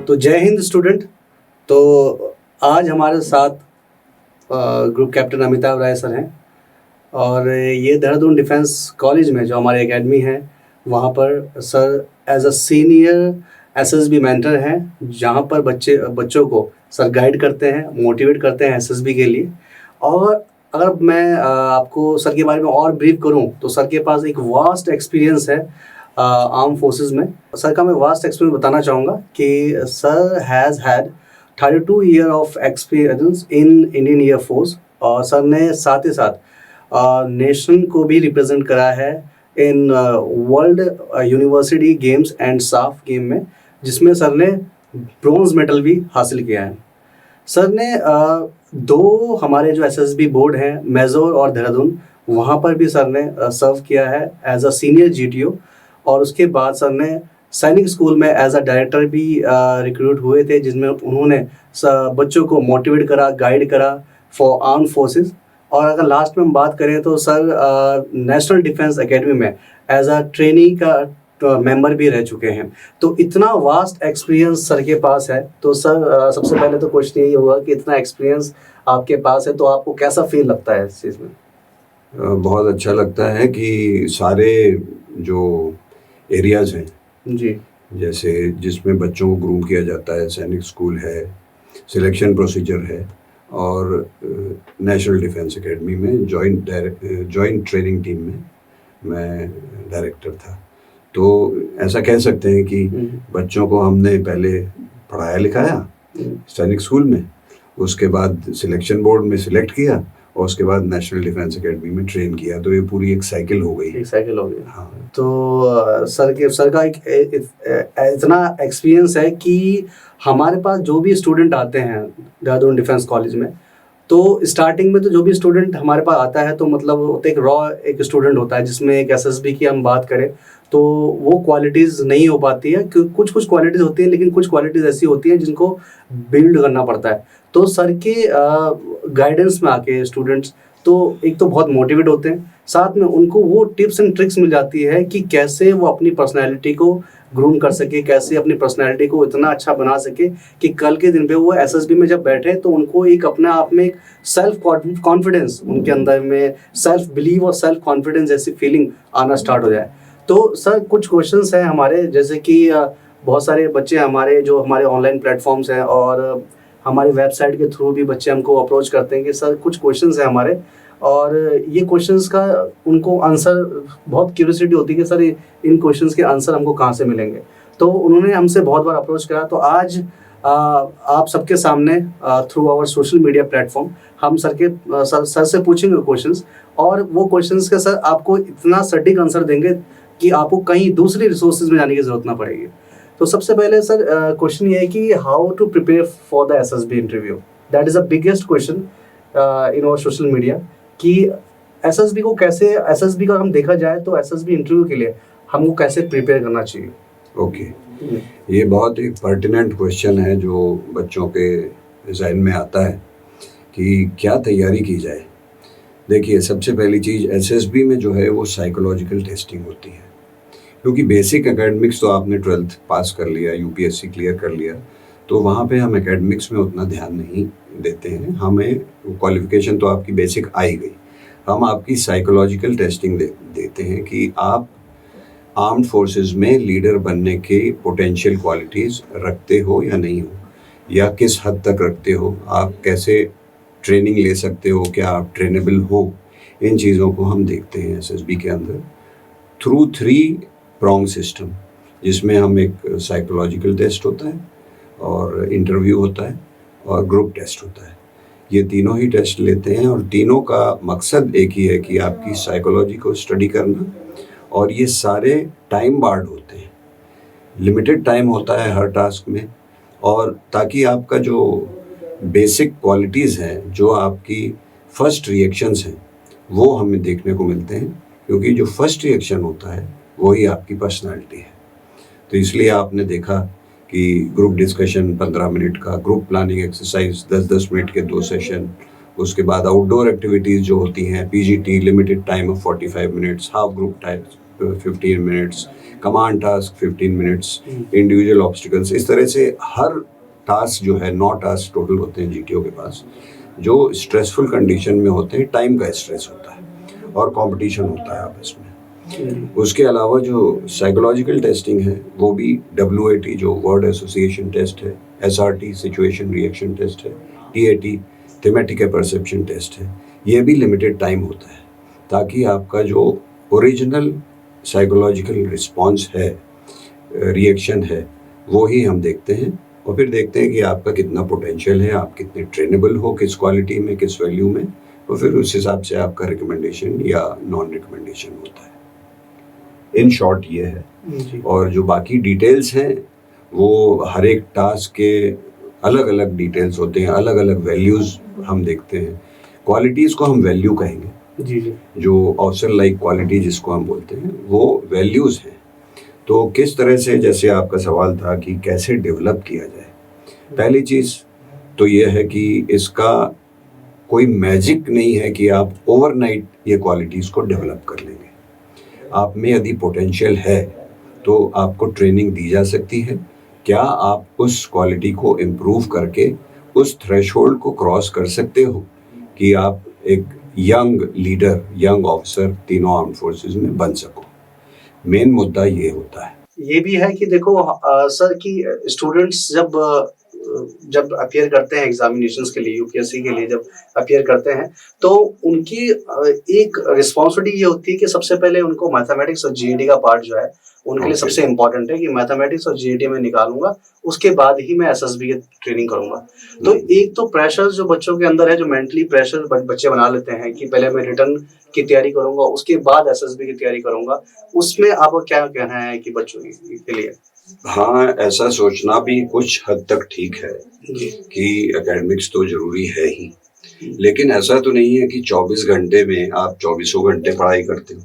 तो जय हिंद स्टूडेंट। तो आज हमारे साथ ग्रुप कैप्टन अमिताभ राय सर हैं और ये देहरादून डिफेंस कॉलेज में जो हमारी एकेडमी है वहाँ पर sir as a senior SSB mentor हैं, जहाँ पर बच्चों को सर गाइड करते हैं, मोटिवेट करते हैं एसएसबी के लिए। और अगर मैं आपको सर के बारे में और ब्रीफ करूँ तो सर के पास एक वास्ट एक्सपीरियंस है आर्म फोर्सेस में। सर का मैं वास्ट एक्सपीरियंस बताना चाहूँगा कि sir has had 32 year of experience in Indian air force और सर ने साथ ही साथ नेशन को भी रिप्रेजेंट करा है in world university games and साफ गेम में, जिसमें सर ने ब्रॉन्ज मेडल भी हासिल किया है। सर ने दो हमारे जो एसएसबी बोर्ड हैं मैजोर और देहरादून, वहाँ पर भी सर ने सर्व किया है एज अ सीनियर जीटीओ। और उसके बाद सर ने सैनिक स्कूल में एज अ डायरेक्टर भी रिक्रूट हुए थे, जिसमें उन्होंने बच्चों को मोटिवेट करा, गाइड करा फॉर आर्म फोर्सेस। और अगर लास्ट में हम बात करें तो सर नेशनल डिफेंस एकेडमी में एज अ ट्रेनी का मेंबर भी रह चुके हैं। तो इतना वास्ट एक्सपीरियंस सर के पास है। तो सर सबसे पहले तो क्वेश्चन यही होगा कि इतना एक्सपीरियंस आपके पास है तो आपको कैसा फील लगता है इस चीज़ में? बहुत अच्छा लगता है कि सारे जो एरियाज़ हैं जी, जैसे जिसमें बच्चों को ग्रूम किया जाता है, सैनिक स्कूल है, सिलेक्शन प्रोसीजर है और नेशनल डिफेंस एकेडमी में जॉइंट ट्रेनिंग टीम में मैं डायरेक्टर था। तो ऐसा कह सकते हैं कि बच्चों को हमने पहले पढ़ाया लिखाया सैनिक स्कूल में, उसके बाद सिलेक्शन बोर्ड में सिलेक्ट किया और उसके बाद नेशनल डिफेंस एकेडमी में ट्रेन किया। तो ये पूरी एक साइकिल हो गई। हाँ। तो सर का एक इतना एक्सपीरियंस है कि हमारे पास जो भी स्टूडेंट आते हैं देहरादून डिफेंस कॉलेज में, तो स्टार्टिंग में तो जो भी स्टूडेंट हमारे पास आता है तो मतलब एक रॉ एक स्टूडेंट होता है, जिसमें एक एसएसबी की हम बात करें तो वो क्वालिटीज़ नहीं हो पाती है। कुछ क्वालिटीज़ होती हैं, लेकिन कुछ क्वालिटीज़ ऐसी होती हैं जिनको बिल्ड करना पड़ता है। तो सर के गाइडेंस में आके स्टूडेंट्स तो एक तो बहुत मोटिवेट होते हैं, साथ में उनको वो टिप्स एंड ट्रिक्स मिल जाती है कि कैसे वो अपनी पर्सनैलिटी को ग्रूम कर सके, कैसे अपनी पर्सनैलिटी को इतना अच्छा बना सके कि कल के दिन पे वो एसएसबी में जब बैठे तो उनको एक अपने आप में एक सेल्फ कॉन्फिडेंस, उनके अंदर में सेल्फ बिलीव और सेल्फ कॉन्फिडेंस जैसी फीलिंग आना स्टार्ट हो जाए। तो सर कुछ क्वेश्चंस हैं हमारे, जैसे कि बहुत सारे बच्चे हमारे जो हमारे ऑनलाइन प्लेटफॉर्म्स हैं और हमारी वेबसाइट के थ्रू भी बच्चे हमको अप्रोच करते हैं कि सर कुछ क्वेश्चंस हैं हमारे, और ये क्वेश्चंस का उनको आंसर बहुत क्यूरियोसिटी होती है कि सर इन क्वेश्चंस के आंसर हमको कहाँ से मिलेंगे। तो उन्होंने हमसे बहुत बार अप्रोच करा। तो आज आप सबके सामने through our social media platform हम सर से पूछेंगे क्वेश्चंस, और वो क्वेश्चंस के सर आपको इतना सटीक आंसर देंगे कि आपको कहीं दूसरी रिसोर्सेज में जाने की जरूरत ना पड़ेगी। तो सबसे पहले सर क्वेश्चन ये है कि how to prepare for the SSB interview. That is a biggest question in our social media कि एसएसबी को कैसे, एसएसबी का हम देखा जाए तो एसएसबी इंटरव्यू के लिए हमको कैसे प्रिपेयर करना चाहिए? ओके, ये बहुत एक पर्टिनेंट क्वेश्चन है जो बच्चों के जहन में आता है कि क्या तैयारी की जाए। देखिए, सबसे पहली चीज़ एसएसबी में जो है वो साइकोलॉजिकल टेस्टिंग होती है, क्योंकि बेसिक एकेडमिक्स तो आपने 12th पास कर लिया, यूपीएससी क्लियर कर लिया, तो वहाँ पे हम एकेडमिक्स में उतना ध्यान नहीं देते हैं। हमें क्वालिफिकेशन तो आपकी बेसिक आ ही गई, हम आपकी साइकोलॉजिकल टेस्टिंग देते हैं कि आप आर्म्ड फोर्सेस में लीडर बनने के पोटेंशियल क्वालिटीज़ रखते हो या नहीं हो, या किस हद तक रखते हो, आप कैसे ट्रेनिंग ले सकते हो, क्या आप ट्रेनेबल हो। इन चीज़ों को हम देखते हैं एसएसबी के अंदर थ्रू 3 प्रॉन्ग सिस्टम, जिसमें हम एक साइकोलॉजिकल टेस्ट होता है और इंटरव्यू होता है और ग्रुप टेस्ट होता है। ये तीनों ही टेस्ट लेते हैं और तीनों का मकसद एक ही है कि आपकी साइकोलॉजी को स्टडी करना। और ये सारे टाइम बार्ड होते हैं, लिमिटेड टाइम होता है हर टास्क में, और ताकि आपका जो बेसिक क्वालिटीज़ हैं, जो आपकी फर्स्ट रिएक्शंस हैं, वो हमें देखने को मिलते हैं, क्योंकि जो फर्स्ट रिएक्शन होता है वही आपकी पर्सनालिटी है। तो इसलिए आपने देखा कि ग्रुप डिस्कशन 15 मिनट का, ग्रुप प्लानिंग एक्सरसाइज 10-10 मिनट के 2 सेशन, उसके बाद आउटडोर एक्टिविटीज़ जो होती हैं PGT limited time of 45 minutes, half group 15 minutes, command task 15 minutes, individual obstacles, इस तरह से हर टास्क जो है 9 टास्क टोटल होते हैं जीटीओ के पास, जो स्ट्रेसफुल कंडीशन में होते हैं, टाइम का स्ट्रेस होता है और कंपटीशन होता है आपस में। उसके अलावा जो साइकोलॉजिकल टेस्टिंग है वो भी WAT जो वर्ड एसोसिएशन टेस्ट है, SRT सिचुएशन रिएक्शन टेस्ट है, TAT थीमेटिक परसेप्शन टेस्ट है, ये भी लिमिटेड टाइम होता है ताकि आपका जो ओरिजिनल साइकोलॉजिकल रिस्पॉन्स है, रिएक्शन है, वो ही हम देखते हैं और फिर देखते हैं कि आपका कितना पोटेंशियल है, आप कितने ट्रेनेबल हो, किस क्वालिटी में, किस वैल्यू में, और फिर उस हिसाब से आपका रिकमेंडेशन या नॉन रिकमेंडेशन होता है। इन शॉर्ट ये है। और जो बाकी डिटेल्स हैं वो हर एक टास्क के अलग अलग डिटेल्स होते हैं, अलग अलग वैल्यूज़ हम देखते हैं। क्वालिटीज़ को हम वैल्यू कहेंगे, जी। जो ऑप्शन लाइक क्वालिटी जिसको हम बोलते हैं वो वैल्यूज़ हैं। तो किस तरह से, जैसे आपका सवाल था कि कैसे डेवलप किया जाए, पहली चीज़ तो ये है कि इसका कोई मैजिक नहीं है कि आप ओवरनाइट ये क्वालिटीज़ को डेवलप कर लेंगे। आप में यदि पोटेंशियल है तो आपको ट्रेनिंग दी जा सकती है। क्या आप उस क्वालिटी को इम्प्रूव करके उस थ्रेशोल्ड को क्रॉस कर सकते हो कि आप एक यंग लीडर, यंग ऑफिसर तीनों आर्म्ड फोर्सेस में बन सको। मेन मुद्दा ये होता है। ये भी है कि देखो सर कि स्टूडेंट्स जब अपीयर करते हैं एग्जामिनेशंस के लिए, यूपीएससी के लिए जब अपीयर करते हैं, तो उनकी एक रिस्पॉन्सिबिलिटी ये होती है कि सबसे पहले उनको मैथमेटिक्स और जीएडी का पार्ट जो है उनके लिए सबसे इम्पोर्टेंट है कि मैथमेटिक्स और जीएडी में निकालूंगा, उसके बाद ही मैं एसएसबी की ट्रेनिंग करूंगा। तो एक तो प्रेशर जो बच्चों के अंदर है, जो मेंटली प्रेशर बच्चे बना लेते हैं कि पहले मैं रिटर्न की तैयारी करूंगा, उसके बाद एसएसबी की तैयारी करूंगा, उसमें आपको क्या कहना है कि बच्चों के लिए? हाँ, ऐसा सोचना भी कुछ हद तक ठीक है कि एकेडमिक्स तो जरूरी है ही, लेकिन ऐसा तो नहीं है कि 24 घंटे में आप 24 घंटे पढ़ाई करते हो।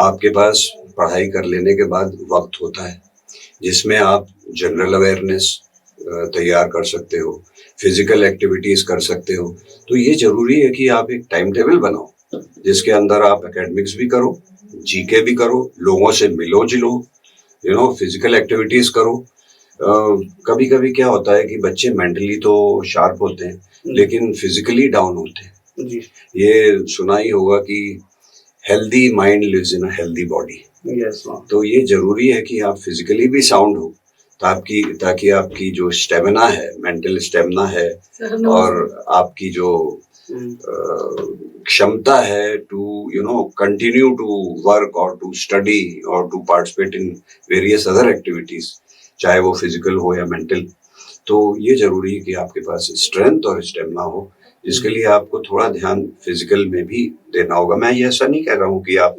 आपके पास पढ़ाई कर लेने के बाद वक्त होता है जिसमें आप जनरल अवेयरनेस तैयार कर सकते हो, फिजिकल एक्टिविटीज कर सकते हो। तो ये जरूरी है कि आप एक टाइम टेबल बनाओ जिसके अंदर आप एकेडमिक्स भी करो, जीके भी करो, लोगों से मिलो जिलो, फिजिकल एक्टिविटीज करो। कभी कभी क्या होता है कि बच्चे मेंटली तो शार्प होते हैं लेकिन फिजिकली डाउन होते हैं। ये सुना ही होगा कि healthy mind lives in a healthy body. तो ये जरूरी है कि आप फिजिकली भी साउंड हो ताकि आपकी जो स्टेमिना है, मेंटल स्टेमिना है, और आपकी जो क्षमता है टू कंटिन्यू टू वर्क और टू स्टडी और to participate in various other activities, चाहे वो फिजिकल हो या मेंटल। तो ये जरूरी है कि आपके पास स्ट्रेंथ और स्टेमिना हो, जिसके लिए आपको थोड़ा ध्यान फिजिकल में भी देना होगा। मैं ये ऐसा नहीं कह रहा हूँ कि आप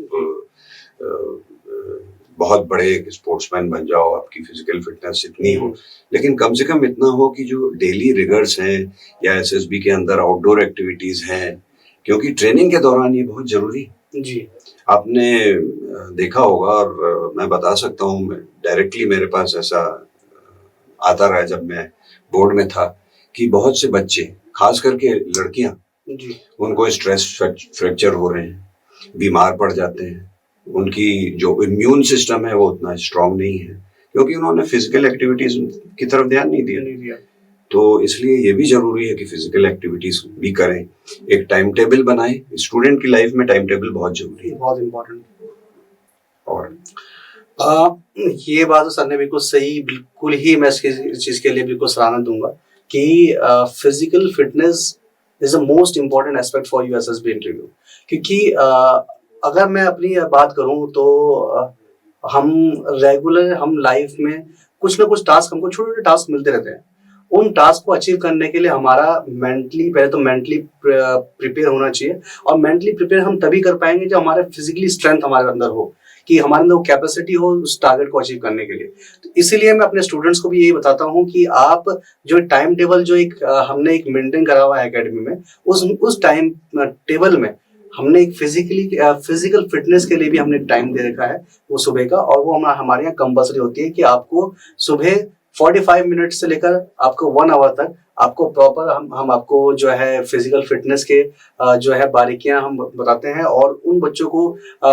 बहुत बड़े स्पोर्ट्समैन बन जाओ, आपकी फिजिकल फिटनेस इतनी हो, लेकिन कम से कम इतना हो कि जो डेली रिगर्स हैं या एसएसबी के अंदर आउटडोर एक्टिविटीज हैं, क्योंकि ट्रेनिंग के दौरान ये बहुत जरूरी जी। आपने देखा होगा और मैं बता सकता हूँ, डायरेक्टली मेरे पास ऐसा आता रहा जब मैं बोर्ड में था कि बहुत से बच्चे, खास करके लड़कियां, उनको स्ट्रेस फ्रैक्चर हो रहे हैं, बीमार पड़ जाते हैं, उनकी जो इम्यून सिस्टम है वो उतना स्ट्रांग नहीं है क्योंकि उन्होंने फिजिकल एक्टिविटीज की तरफ ध्यान नहीं दिया। तो इसलिए ये भी जरूरी है कि फिजिकल एक्टिविटीज भी करें, एक टाइम टेबल बनाएं। स्टूडेंट की लाइफ में टाइम टेबल बहुत जरूरी है, बहुत इम्पोर्टेंट। और ये बात तो सर ने बिल्कुल सही, बिल्कुल ही मैं इस चीज के लिए बिल्कुल सराहना दूंगा कि physical fitness is the most important aspect for you SSB interview. क्योंकि अगर मैं अपनी बात करूं तो हम रेगुलर हम लाइफ में कुछ ना कुछ टास्क, हमको छोटे छोटे टास्क मिलते रहते हैं। उन टास्क को अचीव करने के लिए हमारा पहले तो मेंटली प्रिपेयर होना चाहिए, और मेंटली प्रिपेयर हम तभी कर पाएंगे जब हमारे फिजिकली स्ट्रेंथ हमारे अंदर हो, कि हमारे अंदर वो कैपेसिटी हो उस टारगेट को अचीव करने के लिए। तो इसीलिए मैं अपने स्टूडेंट्स को भी यही बताता हूँ कि आप जो टाइम टेबल जो हमने एक मेंटेन करा हुआ है एकेडमी में, उस टाइम टेबल में हमने एक फिजिकल फिटनेस के लिए भी हमने टाइम दे रखा है, वो सुबह का, और वो हमारे यहाँ कंपल्सरी होती है कि आपको सुबह 45 मिनट से लेकर आपको 1 आवर तक आपको प्रॉपर हम आपको जो है फिजिकल फिटनेस के जो है बारीकियां हम बताते हैं और उन बच्चों को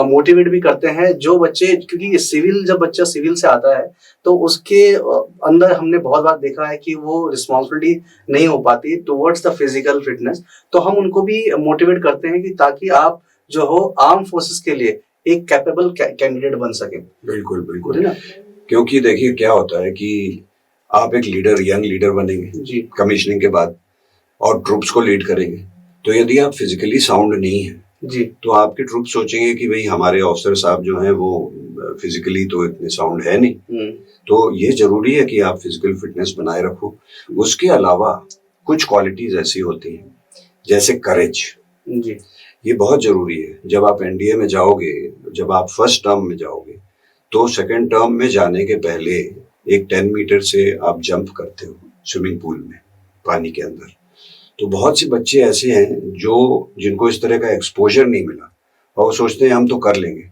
मोटिवेट भी करते हैं जो बच्चे, क्योंकि जब बच्चा सिविल से आता है तो उसके अंदर हमने बहुत बार देखा है कि वो रिस्पॉन्सिबिलिटी नहीं हो पाती टुवर्ड्स द फिजिकल फिटनेस। तो हम उनको भी मोटिवेट करते हैं कि ताकि आप जो हो आर्म फोर्सेस के लिए एक कैपेबल कैंडिडेट बन सके। बिल्कुल बिल्कुल, है ना। क्योंकि देखिए क्या होता है कि आप एक लीडर, यंग लीडर बनेंगे जी कमीशनिंग के बाद और ट्रूप्स को लीड करेंगे, तो यदि आप फिजिकली साउंड नहीं है जी तो आपके ट्रूप सोचेंगे कि भाई हमारे ऑफिसर साहब जो हैं वो फिजिकली तो इतने साउंड है नहीं। तो ये जरूरी है कि आप फिजिकल फिटनेस बनाए रखो। उसके अलावा कुछ क्वालिटीज ऐसी होती हैं जैसे करेज, जी ये बहुत जरूरी है। जब आप एनडीए में जाओगे, जब आप फर्स्ट टर्म में जाओगे, तो सेकंड टर्म में जाने के पहले एक 10 मीटर से आप जंप करते हो स्विमिंग पूल में, पानी के अंदर। तो बहुत से बच्चे ऐसे हैं जो जिनको इस तरह का एक्सपोजर नहीं मिला और वो सोचते हैं हम तो कर लेंगे,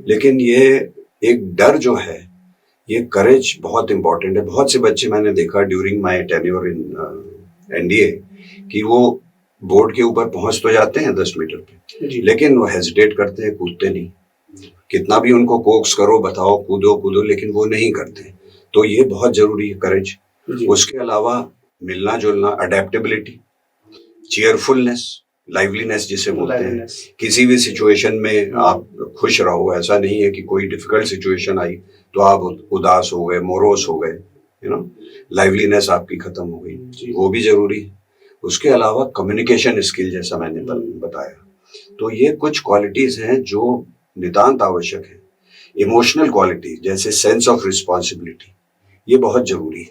लेकिन ये एक डर जो है, ये करेज बहुत इंपॉर्टेंट है। बहुत से बच्चे मैंने देखा during my tenure in NDA कि वो बोर्ड के ऊपर पहुंच तो जाते हैं 10 मीटर पे, लेकिन वो हेजिटेट करते हैं, कूदते नहीं। कितना भी उनको कोक्स करो, बताओ कूदो कूदो, लेकिन वो नहीं करते। तो ये बहुत जरूरी है करेज। उसके अलावा मिलना जुलना, अडेप्टेबिलिटी, चीयरफुलनेस, लाइवलीनेस जिसे बोलते हैं। किसी भी सिचुएशन में आप खुश रहो, ऐसा नहीं है कि कोई डिफिकल्ट सिचुएशन आई तो आप उदास हो गए, मोरोस हो गए, यू नो, लाइवलीनेस आपकी खत्म हो गई, वो भी जरूरी है। उसके अलावा कम्युनिकेशन स्किल जैसा मैंने बताया, तो ये कुछ क्वालिटीज हैं जो नितांत आवश्यक है। इमोशनल क्वालिटी जैसे सेंस ऑफ रिस्पॉन्सिबिलिटी, ये बहुत जरूरी है।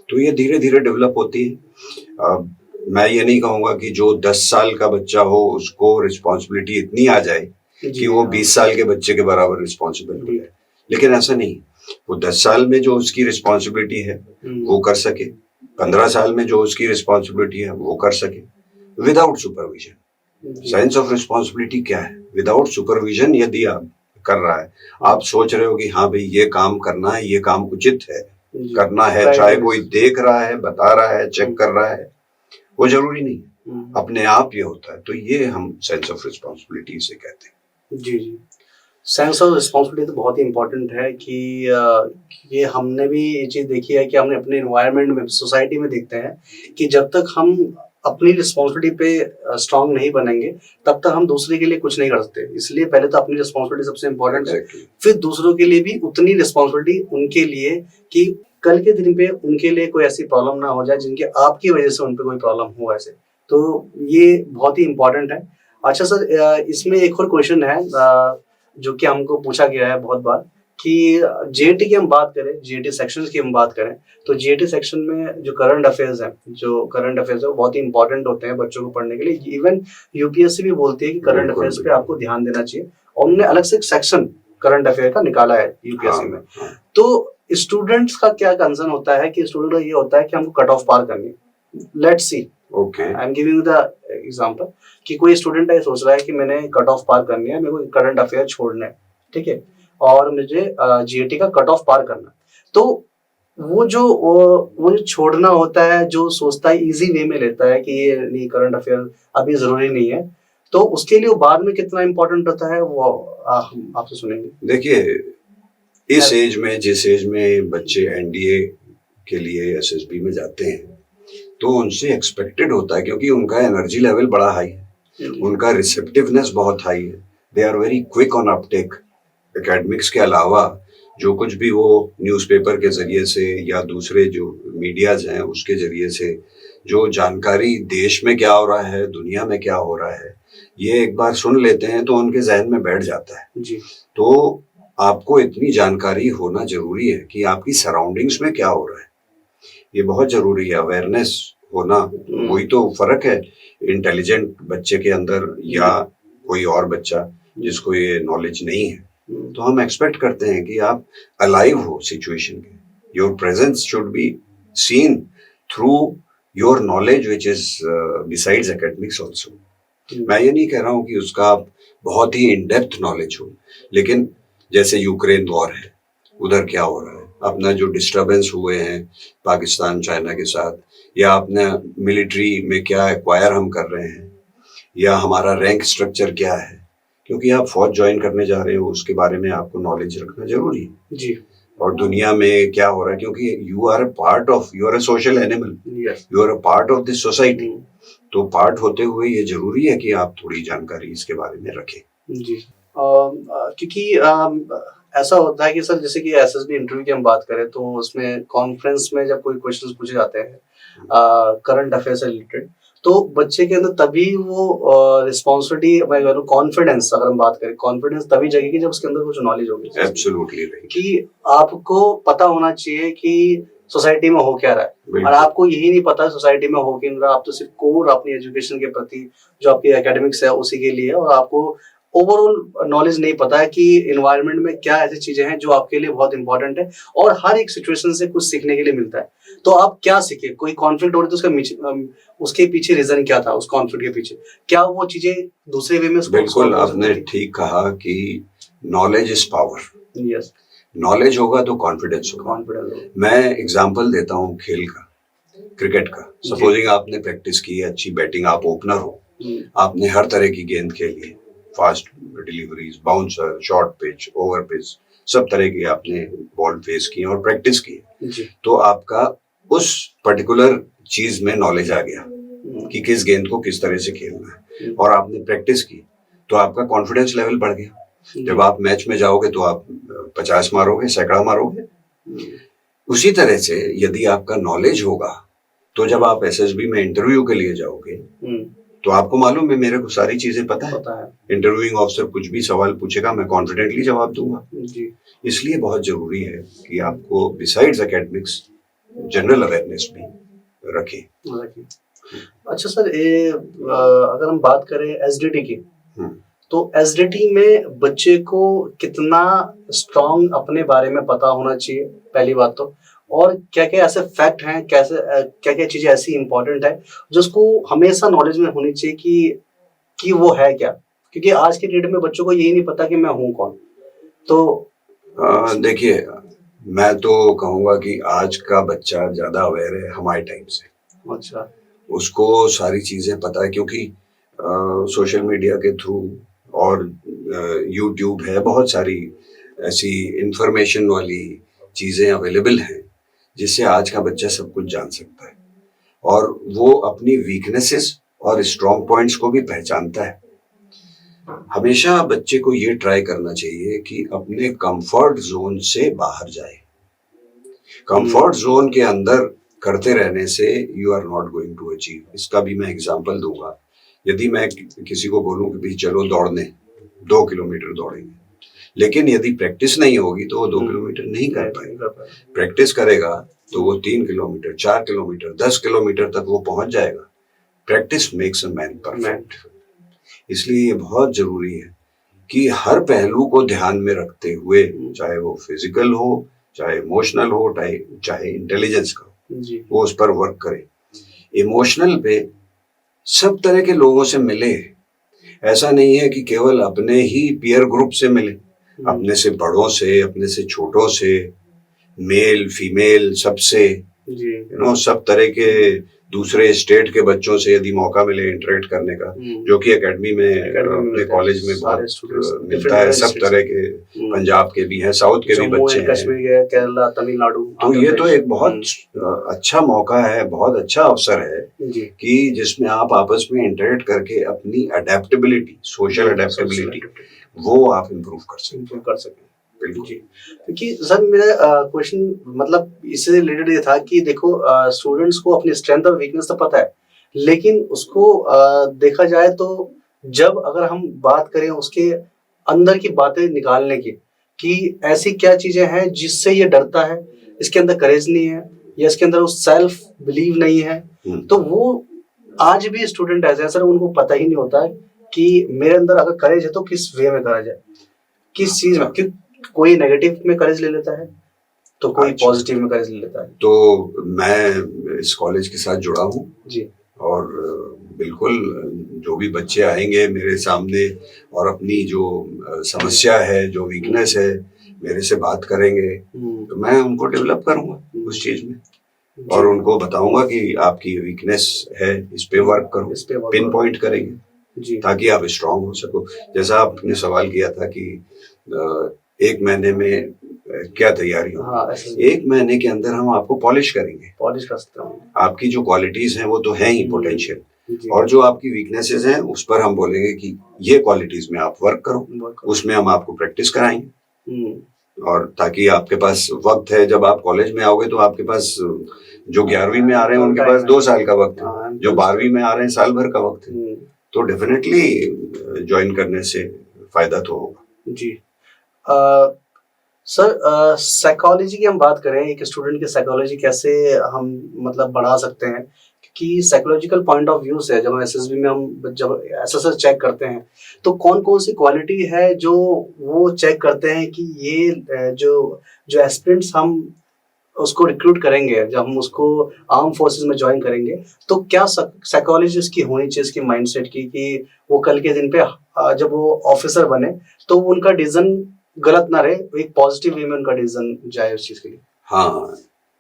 तो ये धीरे धीरे डेवलप होती है। मैं ये नहीं कहूंगा कि जो 10 साल का बच्चा हो उसको रिस्पॉन्सिबिलिटी इतनी आ जाए कि वो 20 साल के बच्चे के बराबर रिस्पॉन्सिबल हो जाए, लेकिन ऐसा नहीं। वो 10 साल में जो उसकी रिस्पॉन्सिबिलिटी है वो कर सके, 15 साल में जो उसकी रिस्पॉन्सिबिलिटी है वो कर सके, without supervision. Sense of responsibility क्या है? विदाउट सुपरविजन यदि आप कर रहा है, आप सोच रहे हो कि हाँ भाई ये काम करना है, ये काम उचित है, करना है, चाहे कोई देख रहा है, बता रहा है, चेक कर रहा है, वो जरूरी नहीं, अपने आप ये होता है। तो ये हम सेंस ऑफ रिस्पॉन्सिबिलिटी से कहते हैं। जी जी, सेंस ऑफ रिस्पॉन्सिबिलिटी तो बहुत ही इम्पोर्टेंट है कि ये हमने भी ये चीज़ देखी है कि हमने अपने इन्वायरमेंट में, सोसाइटी में देखते हैं कि जब तक हम अपनी रिस्पॉन्सिबिलिटी पे स्ट्रांग नहीं बनेंगे तब तक हम दूसरे के लिए कुछ नहीं कर सकते। इसलिए पहले तो अपनी रिस्पॉन्सिबिलिटी सबसे इम्पोर्टेंट है, फिर दूसरों के लिए भी उतनी रिस्पॉन्सिबिलिटी उनके लिए कि कल के दिन पे उनके लिए कोई ऐसी प्रॉब्लम ना हो जाए जिनके आपकी वजह से उन पे कोई प्रॉब्लम हो ऐसे। तो ये बहुत ही इम्पोर्टेंट है। अच्छा सर, इसमें एक और क्वेश्चन है जो कि हमको पूछा गया है बहुत बार कि जेईटी की हम बात करें, जेईटी सेक्शंस की हम बात करें, तो जेईटी सेक्शन में जो करंट अफेयर्स है वो बहुत ही इंपॉर्टेंट होते हैं बच्चों को पढ़ने के लिए। इवन यूपीएससी भी बोलती है कि करंट अफेयर्स पे आपको ध्यान देना चाहिए और उन्होंने अलग से एक सेक्शन करंट अफेयर का निकाला है यूपीएससी में। तो स्टूडेंट्स का क्या कंसर्न होता है कि स्टूडेंट का ये होता है कि हमको कट ऑफ पार करनी है। Let's see, I am giving the example कि कोई स्टूडेंट है सोच रहा है कि मैंने कट ऑफ पार करनी है, मेरे को करंट अफेयर छोड़ना है, ठीक है, और मुझे जीएटी का कट ऑफ पार करना। तो वो जो छोड़ना होता है, जो सोचता है इजी वे में लेता है कि ये नहीं, करंट अफेयर अभी जरूरी नहीं है, तो उसके लिए वो बाद में कितना इंपॉर्टेंट होता है वो हम आपसे सुनेंगे। देखिए, इस एज में, जिस एज में बच्चे एनडीए के लिए एसएसबी में जाते हैं, तो उनसे एक्सपेक्टेड होता है, क्योंकि उनका एनर्जी लेवल बड़ा हाई है, उनका रिसेप्टिवनेस बहुत हाई है, they are very quick on uptake. Academics के अलावा जो कुछ भी वो न्यूज़पेपर के जरिए से या दूसरे जो मीडियाज हैं उसके जरिए से जो जानकारी देश में क्या हो रहा है, दुनिया में क्या हो रहा है, ये एक बार सुन लेते हैं तो उनके जहन में बैठ जाता है जी। तो आपको इतनी जानकारी होना जरूरी है कि आपकी सराउंडिंग्स में क्या हो रहा है, ये बहुत जरूरी है। अवेयरनेस होना, वही तो फर्क है इंटेलिजेंट बच्चे के अंदर या कोई और बच्चा जिसको ये नॉलेज नहीं है। तो हम एक्सपेक्ट करते हैं कि आप अलाइव हो सिचुएशन के, your presence should be seen through your knowledge which is besides academics also. मैं ये नहीं कह रहा हूँ कि उसका आप बहुत ही इन डेप्थ नॉलेज हो, लेकिन जैसे यूक्रेन वॉर है, उधर क्या हो रहा है, अपना जो डिस्टर्बेंस हुए हैं पाकिस्तान चाइना के साथ, या अपने मिलिट्री में क्या एक्वायर हम कर रहे हैं, या हमारा रैंक स्ट्रक्चर क्या है, क्योंकि आप फौज ज्वाइन करने जा रहे हो उसके बारे में आपको नॉलेज रखना जरूरी है जी। और दुनिया में क्या हो रहा है, क्योंकि you are a social animal, you are a part of this society. तो पार्ट होते हुए ये जरूरी है कि आप थोड़ी जानकारी इसके बारे में रखें। जी। क्योंकि ऐसा होता है कि सर जैसे कि एसएसबी इंटरव्यू की हम बात करें तो उसमें कॉन्फ्रेंस में जब कोई क्वेश्चंस पूछे जाते हैं करंट अफेयर से रिलेटेड, तो बच्चे के अंदर तभी वो रिस्पॉन्सिबिलिटी, मैं कह लूं कॉन्फिडेंस, अगर हम बात करें कॉन्फिडेंस तभी जगेगी जब उसके अंदर कुछ नॉलेज होगी। Absolutely right. कि आपको पता होना चाहिए कि सोसाइटी में हो क्या रहा है, और आपको यही नहीं पता सोसाइटी में हो क्या रहा, आप तो सिर्फ कोर अपनी एजुकेशन के प्रति जो आपकी एकेडमिक्स है उसी के लिए, और आपको ओवरऑल नॉलेज नहीं पता है कि एनवायरनमेंट में क्या ऐसी चीजें हैं जो आपके लिए बहुत इंपॉर्टेंट है, और हर एक सिचुएशन से कुछ सीखने के लिए मिलता है। तो आप क्या सीखे, कोई कॉन्फ्लिक्ट हो रही तो उसके पीछे रीजन क्या था, उस कॉन्फ्लिक्ट के पीछे क्या वो चीजें दूसरे वे में। बिल्कुल आपने ठीक कहा कि knowledge is power. Yes, knowledge होगा तो कॉन्फिडेंस होगा। मैं एग्जांपल देता हूँ खेल का, क्रिकेट का। सपोजिंग आपने प्रैक्टिस की है, अच्छी बैटिंग, आप ओपनर हो, आपने हर तरह की गेंद खेली है, fast deliveries, bouncer, short pitch, over pitch, सब तरह की आपने बॉल फेस की और प्रैक्टिस की है, तो आपका उस पर्टिकुलर चीज में नॉलेज आ गया कि किस गेंद को किस तरह से खेलना है, और आपने प्रैक्टिस की तो आपका कॉन्फिडेंस लेवल बढ़ गया। जब आप मैच में जाओगे तो आप 50 मारोगे, सैकड़ा मारोगे। उसी तरह से यदि आपका नॉलेज होगा तो जब आप एसएसबी में इंटरव्यू के लिए जाओगे तो आपको मालूम है मेरे को सारी चीजें पता है। इंटरव्यूइंग ऑफिसर कुछ भी सवाल पूछेगा मैं कॉन्फिडेंटली जवाब दूंगा। इसलिए बहुत जरूरी है कि आपको बिसाइड्स एकेडमिक्स जनरल अवेयरनेस भी रखें। अच्छा सर, अगर हम बात करें एसडीटी की, तो एसडीटी में बच्चे को कितना स्ट्रॉन्ग अपने बारे में पता होना चाहिए, पहली बात तो, और क्या क्या ऐसे फैक्ट हैं, कैसे क्या क्या चीजें ऐसी इंपॉर्टेंट है जो उसको हमेशा नॉलेज में होनी चाहिए कि वो है क्या, क्योंकि आज के डेट में बच्चों को यही नहीं पता कि मैं हूँ कौन। तो देखिए, मैं तो कहूँगा कि आज का बच्चा ज्यादा अवेयर है हमारे टाइम से। अच्छा, उसको सारी चीजें पता है क्योंकि सोशल मीडिया के थ्रू और यूट्यूब है, बहुत सारी ऐसी इंफॉर्मेशन वाली चीजें अवेलेबल हैं जिससे आज का बच्चा सब कुछ जान सकता है, और वो अपनी वीकनेसेस और स्ट्रॉन्ग पॉइंट्स को भी पहचानता है। हमेशा बच्चे को ये ट्राई करना चाहिए कि अपने कंफर्ट जोन से बाहर जाए। कंफर्ट जोन के अंदर करते रहने से you are not going to achieve. इसका भी मैं एग्जांपल दूंगा। यदि मैं किसी को बोलूं कि भाई चलो दौड़ने, 2 किलोमीटर दौड़ेंगे, लेकिन यदि प्रैक्टिस नहीं होगी तो वो 2 किलोमीटर नहीं कर पाएगा। प्रैक्टिस करेगा तो वो 3 किलोमीटर, 4 किलोमीटर, 10 किलोमीटर तक वो पहुंच जाएगा। Practice makes a man perfect. इसलिए ये बहुत जरूरी है कि हर पहलू को ध्यान में रखते हुए, चाहे वो फिजिकल हो, चाहे इमोशनल हो, चाहे इंटेलिजेंस का, वो उस पर वर्क करे। इमोशनल पे सब तरह के लोगों से मिले। ऐसा नहीं है कि केवल अपने ही पीयर ग्रुप से मिले, अपने से बड़ों से, अपने से छोटों से, मेल फीमेल सबसे, सब तरह के दूसरे स्टेट के बच्चों से यदि मौका मिले इंटरेक्ट करने का, जो कि एकेडमी में अपने कॉलेज में बहुत मिलता है। सब तरह के, पंजाब के भी हैं, साउथ के भी बच्चे हैं, कश्मीर, केरला, तमिलनाडु। तो ये तो एक बहुत अच्छा मौका है, बहुत अच्छा अवसर है कि जिसमें आप आपस में इंटरेक्ट करके अपनी अडेप्टेबिलिटी, सोशल अडेप्टेबिलिटी, वो आप इम्प्रूव कर सकें। जी, क्योंकि सर मेरा क्वेश्चन मतलब इससे रिलेटेड ये था कि देखो स्टूडेंट्स को अपनी स्ट्रेंथ और वीकनेस तो पता है, लेकिन उसको देखा जाए तो जब अगर हम बात करें उसके अंदर की बातें निकालने की, कि ऐसी क्या चीजें हैं जिससे ये डरता है, इसके अंदर करेज नहीं है, या इसके अंदर सेल्फ बिलीव नहीं है, तो वो आज भी स्टूडेंट ऐसे हैं सर, उनको पता ही नहीं होता है कि मेरे अंदर अगर करेज है तो किस वे में करा जाए, किस चीज में, क्यों कोई नेगेटिव में करेज ले लेता है तो कोई पॉजिटिव में करेज ले लेता है। तो मैं इस कॉलेज के साथ जुड़ा हूँ जी, और बिल्कुल जो भी बच्चे आएंगे मेरे सामने और अपनी जो समस्या है, जो वीकनेस है, मेरे से बात करेंगे तो मैं उनको डेवलप करूंगा उस चीज में, और उनको बताऊंगा कि आपकी वीकनेस है, इस पे वर्क करो, पिन पॉइंट करेंगे ताकि आप स्ट्रांग हो सको। जैसा आपने सवाल किया था कि एक महीने में क्या तैयारी हो, हाँ, एक महीने के अंदर हम आपको पॉलिश करेंगे। पॉलिश कर सकते हैं। आपकी जो क्वालिटीज हैं वो तो हैं ही पोटेंशियल, और जो आपकी वीकनेसेस हैं उस पर हम बोलेंगे कि ये क्वालिटीज में आप वर्क करो, उसमें हम आपको प्रैक्टिस कराएंगे। और ताकि आपके पास वक्त है, जब आप कॉलेज में आओगे तो आपके पास जो 11वीं में आ रहे हैं उनके पास 2 साल का वक्त है, जो 12वीं में आ रहे हैं साल भर का वक्त है, तो डेफिनेटली ज्वाइन करने से फायदा तो होगा। जी सर, साइकोलॉजी की हम बात करें, एक स्टूडेंट की साइकोलॉजी कैसे हम मतलब बढ़ा सकते हैं, कि साइकोलॉजिकल पॉइंट ऑफ व्यू से जब एसएसबी में हम जब एसएसआर चेक करते हैं तो कौन कौन सी क्वालिटी है जो वो चेक करते हैं कि ये जो एस्पिरेंट्स हम उसको रिक्रूट करेंगे, जब हम उसको आर्म फोर्सेस में ज्वाइन करेंगे, तो क्या साइकोलॉजी उसकी होनी चाहिए, उसकी माइंडसेट की, कि वो कल के दिन पे जब वो ऑफिसर बने तो उनका डिसीजन गलत ना रहे, एक पॉजिटिव वे में उनका डिसीजन जाए उस चीज के लिए। हाँ,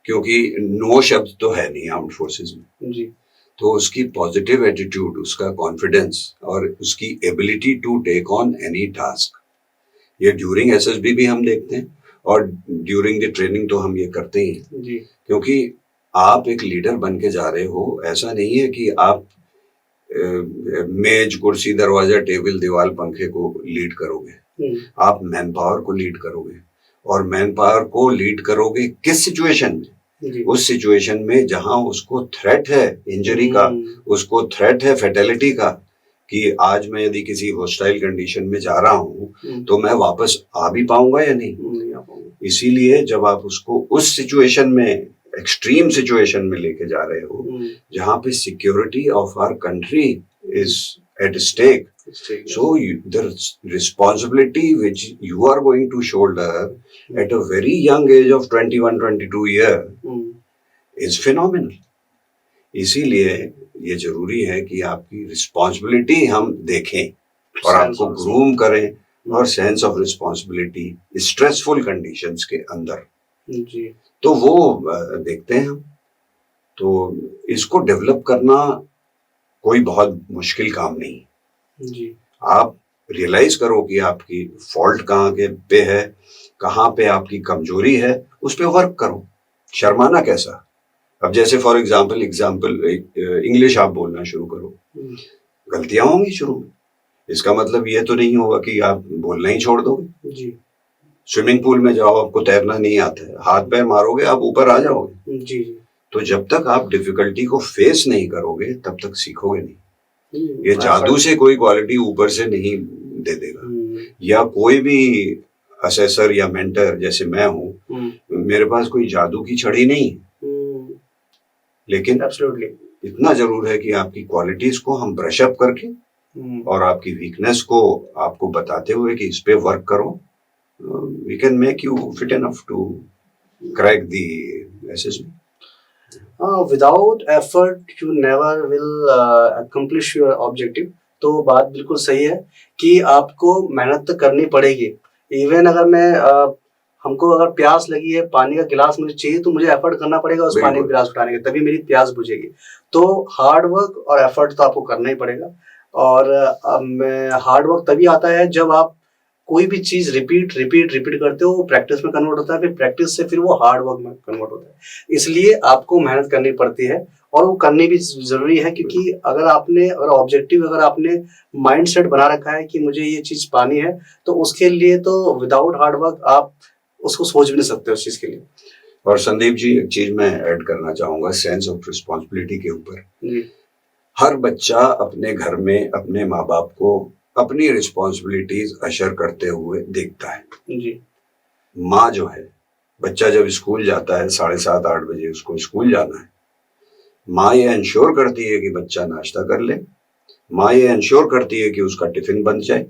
क्योंकि नो शब्द तो है नहीं आर्म्ड फोर्सेस में जी, तो उसकी पॉजिटिव एटीट्यूड, उसका कॉन्फिडेंस और उसकी ability to take on any task, ये ड्यूरिंग एसएसबी भी हम देखते हैं और ड्यूरिंग द ट्रेनिंग तो हम ये करते ही हैं। जी, क्योंकि आप एक लीडर बन के जा रहे हो, ऐसा नहीं है कि आप मेज कुर्सी दरवाजा टेबल दीवार पंखे को लीड करोगे, आप मैन पावर को लीड करोगे, और मैन पावर को लीड करोगे किस सिचुएशन में, उस सिचुएशन में जहां उसको थ्रेट है इंजरी का, उसको थ्रेट है फेटेलिटी का, कि आज मैं यदि किसी हॉस्टाइल कंडीशन में जा रहा हूं तो मैं वापस आ भी पाऊंगा या नहीं आ पाऊंगा। इसीलिए जब आप उसको उस सिचुएशन में, एक्सट्रीम सिचुएशन में लेके जा रहे हो जहां पे security of our country is at stake, so the responsibility which you are going to shoulder at a very young age of 21-22 year is phenomenal. इसीलिए ये जरूरी है कि आपकी रिस्पॉन्सिबिलिटी हम देखें और आपको ग्रूम करें, और sense of responsibility stressful conditions के अंदर जी, तो वो देखते हैं हम। तो इसको डेवलप करना कोई बहुत मुश्किल काम नहीं जी, आप रियलाइज करो कि आपकी फॉल्ट कहाँ के पे है, कहाँ पे आपकी कमजोरी है, उस पे वर्क करो। शर्माना कैसा? अब जैसे फॉर एग्जाम्पल इंग्लिश आप बोलना शुरू करो, गलतियां होंगी शुरू में, इसका मतलब ये तो नहीं होगा कि आप बोलना ही छोड़ दोगे। जी, स्विमिंग पूल में जाओ, आपको तैरना नहीं आता है, हाथ पैर मारोगे आप ऊपर आ जाओगे। जी, तो जब तक आप डिफिकल्टी को फेस नहीं करोगे तब तक सीखोगे नहीं। ये जादू से कोई क्वालिटी ऊपर से नहीं दे देगा, या कोई भी असेसर या मेंटर जैसे मैं हूँ, मेरे पास कोई जादू की छड़ी नहीं है, लेकिन एब्सोल्युटली इतना जरूर है कि आपकी क्वालिटीज को हम ब्रश अप करके और आपकी वीकनेस को आपको बताते हुए कि इस पे वर्क करो, we can make you fit enough to crack the SSB. Without effort you never will accomplish your objective. तो बात बिल्कुल सही है कि आपको मेहनत तो करनी पड़ेगी। इवन अगर मैं हमको अगर प्यास लगी है, पानी का गिलास मुझे चाहिए, तो मुझे एफर्ट करना पड़ेगा उस पानी का गिलास उठाने का, तभी मेरी प्यास बुझेगी। तो हार्ड वर्क और एफर्ट तो आपको करना ही पड़ेगा। और हार्ड वर्क तभी आता है जब आप कोई भी चीज रिपीट करते हो, वो प्रैक्टिस में कन्वर्ट होता है, फिर प्रैक्टिस से फिर वो हार्ड वर्क में कन्वर्ट होता है। इसलिए आपको मेहनत करनी पड़ती है, और वो करनी भी जरूरी है, क्योंकि अगर ऑब्जेक्टिव अगर आपने माइंड सेट बना रखा है कि मुझे ये चीज पानी है, तो उसके लिए तो विदाउट हार्ड वर्क आप उसको सोच भी नहीं सकते उस चीज के लिए। और संदीप जी, एक चीज मैं ऐड करना चाहूंगा सेंस ऑफ रिस्पॉन्सिबिलिटी के ऊपर। हर बच्चा अपने घर में अपने माँ बाप को अपनी रिस्पॉन्सिबिलिटीज अशर करते हुए देखता है। जी, माँ जो है, बच्चा जब स्कूल जाता है 7:30-8 बजे उसको स्कूल जाना है, माँ ये इंश्योर करती है कि बच्चा नाश्ता कर ले, माँ ये इंश्योर करती है कि उसका टिफिन बन जाए,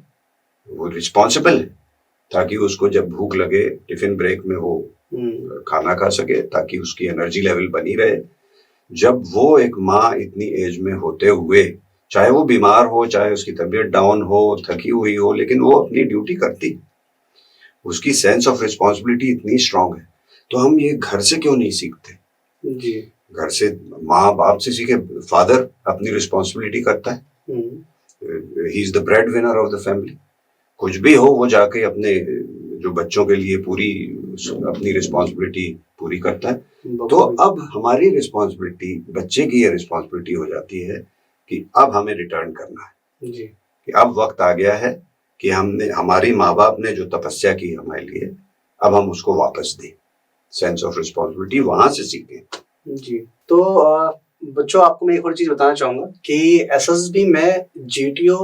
वो रिस्पॉन्सिबल है ताकि उसको जब भूख लगे टिफिन ब्रेक में वो खाना खा सके, ताकि उसकी एनर्जी लेवल बनी रहे। जब वो एक माँ इतनी एज में होते हुए, चाहे वो बीमार हो, चाहे उसकी तबीयत डाउन हो, थकी हुई हो, लेकिन वो अपनी ड्यूटी करती। उसकी सेंस ऑफ रिस्पॉन्सिबिलिटी इतनी स्ट्रांग है, तो हम ये घर से क्यों नहीं सीखते? जी। घर से माँ बाप से सीखे। फादर अपनी रिस्पॉन्सिबिलिटी करता है, he is the bread winner of the family. कुछ भी हो वो जाके अपने जो बच्चों के लिए पूरी अपनी रिस्पॉन्सिबिलिटी पूरी करता है। तो अब हमारी रिस्पॉन्सिबिलिटी, बच्चे की ये रिस्पॉन्सिबिलिटी हो जाती है कि अब हमें रिटर्न करना है जी। कि अब वक्त आ गया है कि हमने, हमारी माँ बाप ने जो तपस्या की हमारे लिए, अब हम उसको वापस दें। सेंस ऑफ रिस्पॉन्सिबिलिटी वहां से सीखें। जी। तो बच्चों, आपको मैं एक और चीज बताना चाहूंगा कि एसएसबी में जीटीओ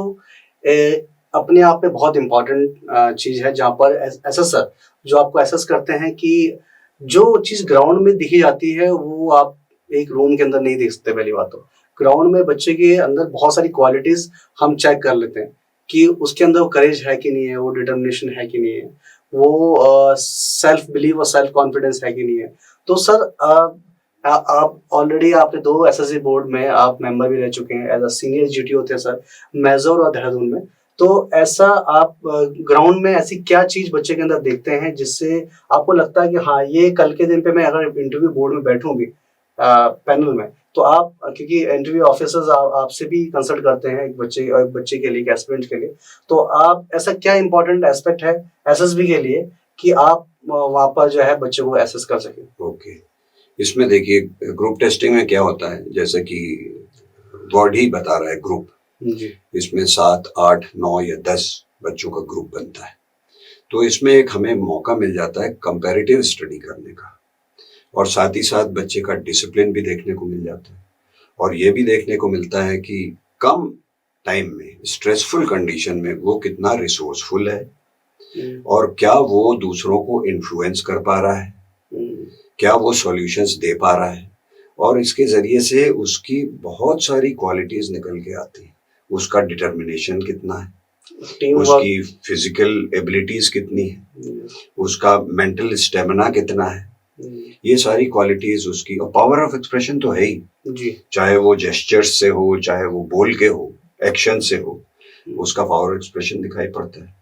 अपने आप में बहुत इंपॉर्टेंट चीज है, जहाँ पर एसेसर जो आपको एसेस करते हैं कि जो चीज ग्राउंड में दिखी जाती है वो आप एक रूम के अंदर नहीं देख सकते। पहली बात तो ग्राउंड में बच्चे के अंदर बहुत सारी क्वालिटीज हम चेक कर लेते हैं कि उसके अंदर वो करेज है कि नहीं है, वो डिटर्मिनेशन है कि नहीं है, वो सेल्फ बिलीव और सेल्फ कॉन्फिडेंस है कि नहीं है। तो सर, आप ऑलरेडी आपने 2 एसएससी बोर्ड में आप मेंबर भी रह चुके हैं, एज अ सीनियर जीटीओ थे सर, मैजोर और देहरादून में। तो ऐसा आप ग्राउंड में ऐसी क्या चीज बच्चे के अंदर देखते हैं जिससे आपको लगता है कि हाँ, ये कल के दिन पे मैं अगर इंटरव्यू बोर्ड में बैठूं भी पैनल में, तो आप, क्योंकि इंटरव्यू ऑफिसर्स आपसे भी कंसल्ट करते हैं एक बच्चे के लिए, एक एस्पिरेंट के लिए, तो आप ऐसा क्या इंपॉर्टेंट एस्पेक्ट है एसएसबी के लिए कि आप वहां पर जो है बच्चे को एसेस कर सकें? ओके, इसमें देखिए ग्रुप टेस्टिंग में क्या होता है, जैसे कि वर्ड ही बता रहा है ग्रुप, जी। इसमें 7, 8, 9 या 10 बच्चों का ग्रुप बनता है। तो इसमें एक हमें मौका मिल जाता है कंपैरेटिव स्टडी करने का, और साथ ही साथ बच्चे का डिसिप्लिन भी देखने को मिल जाता है, और ये भी देखने को मिलता है कि कम टाइम में, स्ट्रेसफुल कंडीशन में वो कितना रिसोर्सफुल है, और क्या वो दूसरों को इन्फ्लुएंस कर पा रहा है, क्या वो सॉल्यूशंस दे पा रहा है, और इसके जरिए से उसकी बहुत सारी क्वालिटीज निकल के आती हैं। उसका डिटर्मिनेशन कितना है, उसकी फिजिकल एबिलिटीज कितनी है, उसका मेंटल स्टेमिना कितना है, ये सारी क्वालिटीज उसकी, और पावर ऑफ एक्सप्रेशन तो है ही जी। चाहे वो जेस्चर्स से हो, चाहे वो बोल के हो, एक्शन से हो, उसका पावर एक्सप्रेशन दिखाई पड़ता है।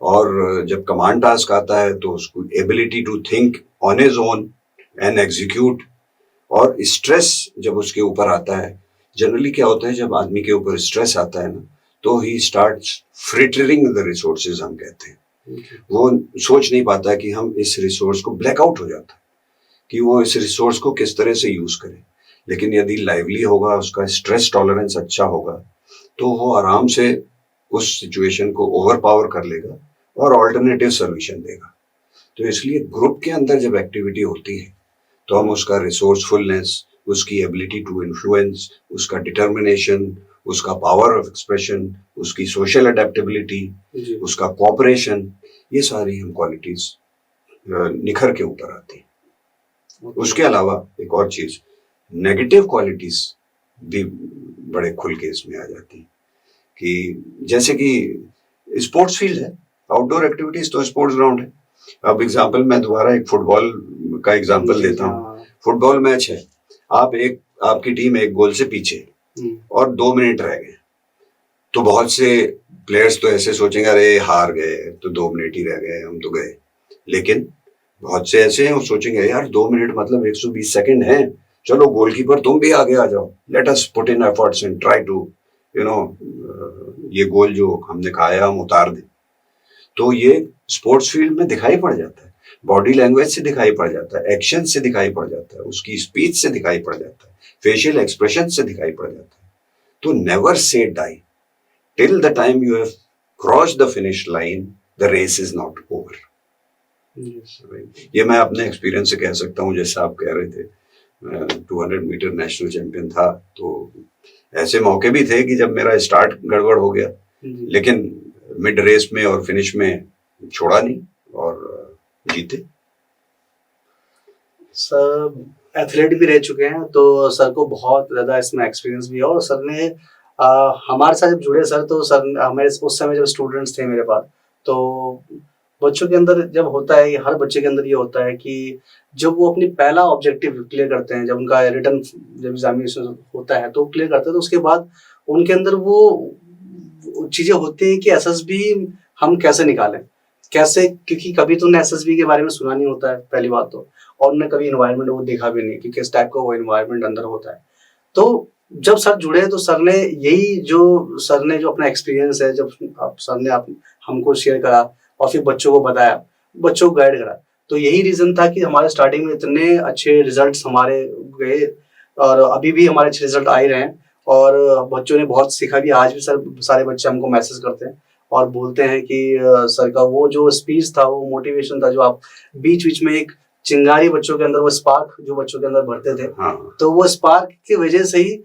और जब कमांड टास्क आता है तो उसको ability to think on his own and execute. और स्ट्रेस जब उसके ऊपर आता है, जनरली क्या होता है जब आदमी के ऊपर स्ट्रेस आता है ना, तो ही स्टार्ट्स फ्रिटरिंग द रिसोर्सेज, हम कहते हैं। वो सोच नहीं पाता कि हम इस रिसोर्स को, ब्लैकआउट हो जाता है कि वो इस रिसोर्स को किस तरह से यूज करे। लेकिन यदि लाइवली होगा, उसका स्ट्रेस टॉलरेंस अच्छा होगा, तो वो आराम से उस सिचुएशन को ओवर पावर कर लेगा और ऑल्टरनेटिव सोल्यूशन देगा। तो इसलिए ग्रुप के अंदर जब एक्टिविटी होती है तो हम उसका रिसोर्सफुलनेस, उसकी एबिलिटी टू इन्फ्लुएंस, उसका डिटर्मिनेशन, उसका पावर ऑफ एक्सप्रेशन, उसकी सोशल अडेप्टेबिलिटी, उसका कोऑपरेशन, ये सारी हम क्वालिटीज निखर के ऊपर आती है। उसके अलावा एक और चीज, नेगेटिव क्वालिटीज भी बड़े खुल के इसमें आ जाती है, कि जैसे कि स्पोर्ट्स फील्ड है, आउटडोर एक्टिविटीज तो स्पोर्ट्स ग्राउंड है। अब एग्जांपल मैं दोबारा एक फुटबॉल का एग्जांपल देता हूँ। फुटबॉल मैच है, आपकी टीम एक गोल से पीछे और 2 मिनट रह गए, तो बहुत से प्लेयर्स तो ऐसे सोचेंगे अरे हार गए, तो 2 मिनट ही रह गए, हम तो गए। लेकिन बहुत से ऐसे हैं वो सोचेंगे यार 2 मिनट मतलब 120 सेकंड है, चलो गोलकीपर तुम भी आगे आ जाओ, let us put in efforts and try to ये गोल जो हमने कहा है हम उतार दें। तो ये स्पोर्ट्स फील्ड में दिखाई पड़ जाता है, बॉडी लैंग्वेज से दिखाई पड़ जाता है, एक्शन से दिखाई पड़ जाता है, उसकी स्पीच से दिखाई पड़ जाता है, फेशियल एक्सप्रेशन से दिखाई पड़ जाता है। तो never say die till the time you have crossed the finish line, the race is not over. ये मैं अपने एक्सपीरियंस से कह सकता हूँ। जैसा आप कह रहे थे, 200 मीटर नेशनल चैंपियन था, तो ऐसे मौके भी थे कि जब मेरा स्टार्ट गड़बड़ हो गया, लेकिन मिड रेस में और फिनिश में छोड़ा नहीं और जीते। सर एथलीट भी रह चुके हैं, तो सर को बहुत ज़्यादा इसमें एक्सपीरियंस भी है, और सर ने हमारे साथ जब जुड़े सर, तो सर हमारे उस समय जब स्टूडेंट्स थे मेरे पास, तो बच्चों के अंदर जब होता है, हर बच्चे के अंदर ये होता है कि जब वो अपनी पहला ऑब्जेक्टिव क्लियर करते हैं, जब उनका रिटर्न जब एग्जामिनेशन होता है तो क्लियर करते हैं, तो उसके बाद उनके अंदर वो चीज़ें होती हैं कि एसएसबी हम कैसे निकालें। कैसे, क्योंकि कभी तुमने एसएसबी के बारे में सुना नहीं होता है पहली बात तो, और उन्होंने कभी इन्वायरमेंट वो देखा भी नहीं कि किस टाइप का वो इन्वायरमेंट अंदर होता है। तो जब सर जुड़े तो सर ने जो अपना एक्सपीरियंस है, जब सर ने हमको शेयर करा और फिर बच्चों को बताया, बच्चों को गाइड करा, तो यही रीजन था कि हमारे स्टार्टिंग में इतने अच्छे रिजल्ट्स हमारे गए और अभी भी हमारे अच्छे रिजल्ट आ ही रहे हैं और बच्चों ने बहुत सीखा भी। आज भी सर सारे बच्चे हमको मैसेज करते हैं और बोलते हैं कि सर का वो जो स्पीच था, वो मोटिवेशन था, जो आप बीच बीच में एक चिंगारी बच्चों के अंदर, वो स्पार्क जो बच्चों के अंदर भरते थे, हाँ। तो वो स्पार्क की वजह से ही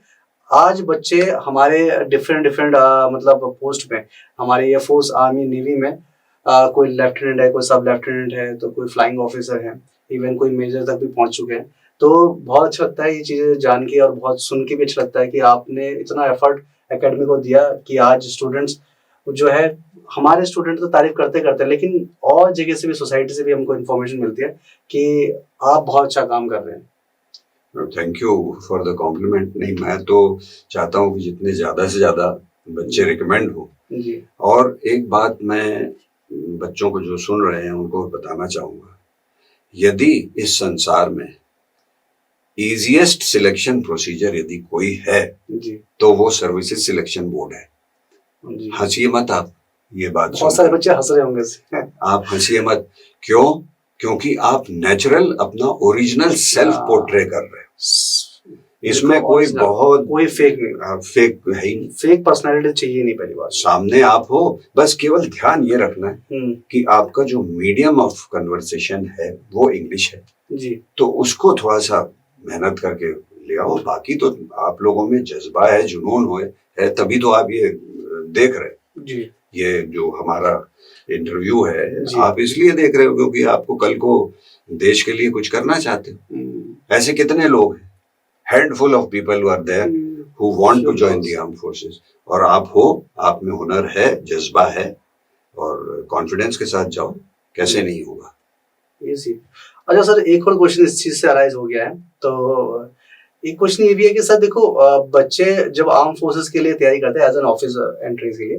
आज बच्चे हमारे डिफरेंट डिफरेंट मतलब पोस्ट में, हमारे एयरफोर्स, आर्मी, नेवी में कोई लेफ्टिनेंट है, कोई सब लेफ्टिनेंट है, तो कोई फ्लाइंग ऑफिसर है, इवन कोई मेजर तक भी पहुंच चुके हैं। तो बहुत अच्छा लगता है ये चीज़ें जान के और बहुत सुन के भी अच्छा लगता है कि आपने इतना एफर्ट एकेडमी को दिया कि आज स्टूडेंट्स जो है, हमारे स्टूडेंट तो तारीफ करते करते हैं, लेकिन और जगह से भी, सोसाइटी से भी हमको इन्फॉर्मेशन मिलती है कि आप बहुत अच्छा काम कर रहे हैं। Thank you for the compliment. नहीं, मैं तो चाहता हूँ कि जितने ज़्यादा से ज़्यादा बच्चे रिकमेंड हो। जी। और एक बात मैं बच्चों को जो सुन रहे हैं उनको बताना चाहूँगा, यदि इस संसार में ईजीएस्ट सिलेक्शन प्रोसीजर यदि कोई है जी। तो वो सर्विसेज सिलेक्शन बोर्ड है। जी। हंसिए मत आप, ये बात बहुत सारे बच्चे हंस रहे होंगे इससे। आप हंसिए मत। क्यों? क्योंकि आप नेचुरल अपना ओरिजिनल सेल्फ पोर्ट्रे कर रहे हो। इसमें कोई बहुत कोई फेक नहीं, फेक है ही नहीं। फेक पर्सनालिटी चाहिए नहीं। पहली बात, सामने आप हो, बस केवल ध्यान ये रखना है कि आपका जो मीडियम ऑफ कन्वर्सेशन है वो इंग्लिश है जी। तो उसको थोड़ा सा मेहनत करके ले आओ। बाकी तो आप लोगों में जज्बा है, जुनून है, तभी तो आप ये देख रहे जी। ये जो हमारा इंटरव्यू है, आप इसलिए देख रहे हो क्योंकि आपको कल को देश के लिए कुछ करना चाहते हो। ऐसे कितने लोग हैं, handful of people are there who want to join the armed forces, और आप हो, आप में हुनर है, जज्बा है, और कॉन्फिडेंस के साथ जाओ, कैसे नहीं होगा। अच्छा सर, एक और क्वेश्चन इस चीज से अराइज हो गया है, तो एक क्वेश्चन ये भी है कि सर देखो, बच्चे जब आर्म फोर्सेस के लिए तैयारी करते हैं एज एन ऑफिसर एंट्री के लिए,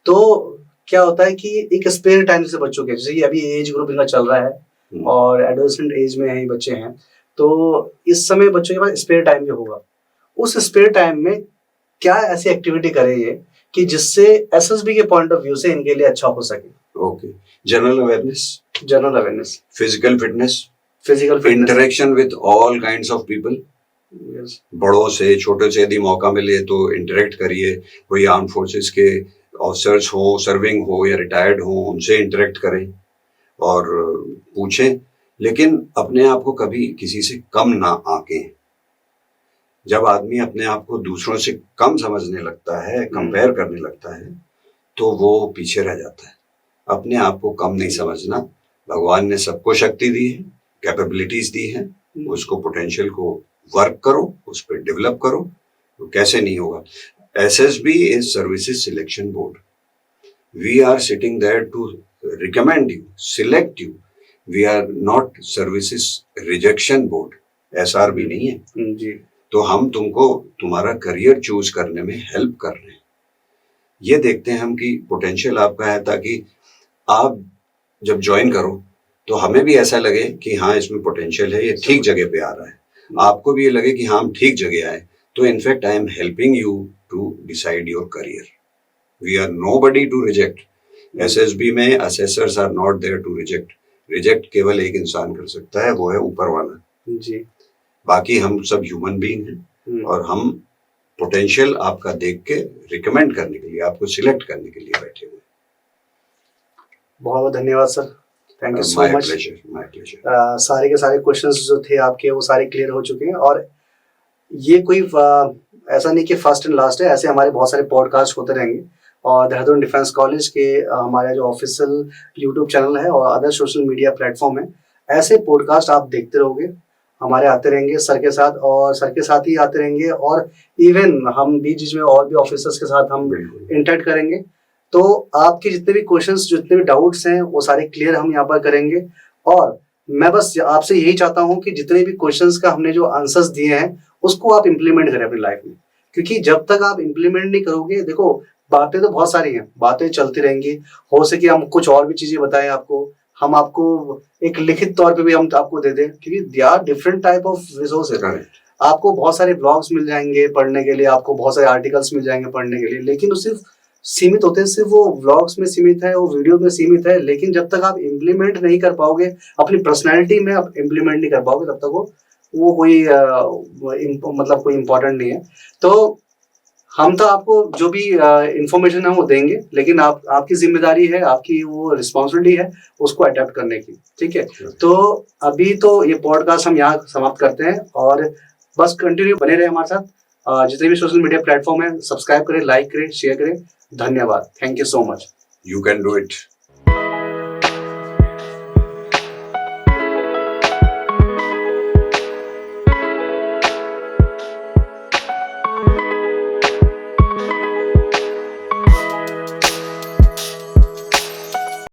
तो क्या होता है कि एक स्पेयर टाइम जैसे बच्चों के, जैसे अभी एज ग्रुप इनका चल रहा है और एडोलेसेंट एज में है बच्चे हैं, तो इस समय बच्चों के पास स्पेयर टाइम भी होगा। उस स्पेयर टाइम में क्या ऐसी एक्टिविटी करें ये कि जिससे एसएसबी के पॉइंट ऑफ व्यू से इनके लिए अच्छा हो सके? Okay, general awareness, physical fitness, interaction with all kinds of people. बड़ों से छोटे से यदि मौका मिले तो इंटरेक्ट करिए। कोई आर्म फोर्सेस के ऑफिसर्स हो, सर्विंग हो या रिटायर्ड हो, उनसे इंटरेक्ट करें और पूछें, लेकिन अपने आप को कभी किसी से कम ना आंकें। जब आदमी अपने आप को दूसरों से कम समझने लगता है, कंपेयर करने लगता है, तो वो पीछे रह जाता है। अपने आप को कम नहीं समझना। भगवान ने सबको शक्ति दी है, कैपेबिलिटीज दी है, उसको पोटेंशियल को वर्क करो, उस पर डेवलप करो, तो कैसे नहीं होगा। SSB is Services Selection Board. We are sitting there to recommend you, select you. We are not Services Rejection Board. SRB नहीं है जी। तो हम तुमको तुम्हारा करियर चूज करने में हेल्प कर रहे हैं। ये देखते हैं हम कि पोटेंशियल आपका है, ताकि आप जब ज्वाइन करो तो हमें भी ऐसा लगे कि हाँ, इसमें पोटेंशियल है, ये ठीक जगह पे आ रहा है। आपको भी ये लगे कि हाँ, हम ठीक जगह आए। तो in fact I am helping you to decide your career. We are nobody to reject. SSB में assessors are not there to reject. Reject केवल एक इंसान कर सकता है, वो है ऊपर वाला जी। बाकी हम सब ह्यूमन बीइंग हैं और हम पोटेंशियल आपका देख के रिकमेंड करने के लिए, आपको सिलेक्ट करने के लिए बैठे हुए। बहुत बहुत धन्यवाद sir, thank you so much. My pleasure. सारे के सारे क्वेश्चंस जो थे आपके वो सारे क्लियर हो चुके हैं, और ये कोई ऐसा नहीं कि फर्स्ट एंड लास्ट है, ऐसे हमारे बहुत सारे पॉडकास्ट होते रहेंगे। और देहरादून डिफेंस कॉलेज के हमारे जो ऑफिशियल यूट्यूब चैनल है और अदर सोशल मीडिया प्लेटफॉर्म है, ऐसे पॉडकास्ट आप देखते रहोगे, हमारे आते रहेंगे सर के साथ, और सर के साथ ही आते रहेंगे, और इवन हम बीच में और भी ऑफिसर्स के साथ हम इंटरेक्ट करेंगे। तो आपके जितने भी क्वेश्चंस, जितने भी डाउट्स हैं, वो सारे क्लियर हम यहाँ पर करेंगे। और मैं बस आपसे यही चाहता हूँ कि जितने भी क्वेश्चंस का हमने जो आंसर्स दिए हैं, उसको आप इम्प्लीमेंट करें अपनी लाइफ में, क्योंकि जब तक आप इम्प्लीमेंट नहीं करोगे, देखो बातें तो बहुत सारी हैं, बातें चलती रहेंगी। हो सके हम कुछ और भी चीजें बताएं आपको, हम आपको एक लिखित तौर पे भी हम आपको दे दें, क्योंकि they are different type of resources. आपको बहुत सारे ब्लॉग्स मिल जाएंगे पढ़ने के लिए, आपको बहुत सारे आर्टिकल्स मिल जाएंगे पढ़ने के लिए, लेकिन वो सिर्फ सीमित होते हैं, सिर्फ वो व्लॉग्स में सीमित है, वो वीडियो में सीमित है। लेकिन जब तक आप इम्प्लीमेंट नहीं कर पाओगे अपनी पर्सनैलिटी में, आप इम्प्लीमेंट नहीं कर पाओगे, तब तक वो कोई मतलब कोई इम्पोर्टेंट नहीं है। तो हम तो आपको जो भी इंफॉर्मेशन है वो देंगे, लेकिन आपकी जिम्मेदारी है, आपकी वो रिस्पॉन्सिबिलिटी है उसको अडेप्ट करने की, ठीक है। तो अभी तो ये पॉडकास्ट हम यहाँ समाप्त करते हैं, और बस कंटिन्यू बने रहे हमारे साथ। जितने भी सोशल मीडिया प्लेटफॉर्म है, सब्सक्राइब करें, लाइक करें, शेयर करें। धन्यवाद, thank you so much. You can do it.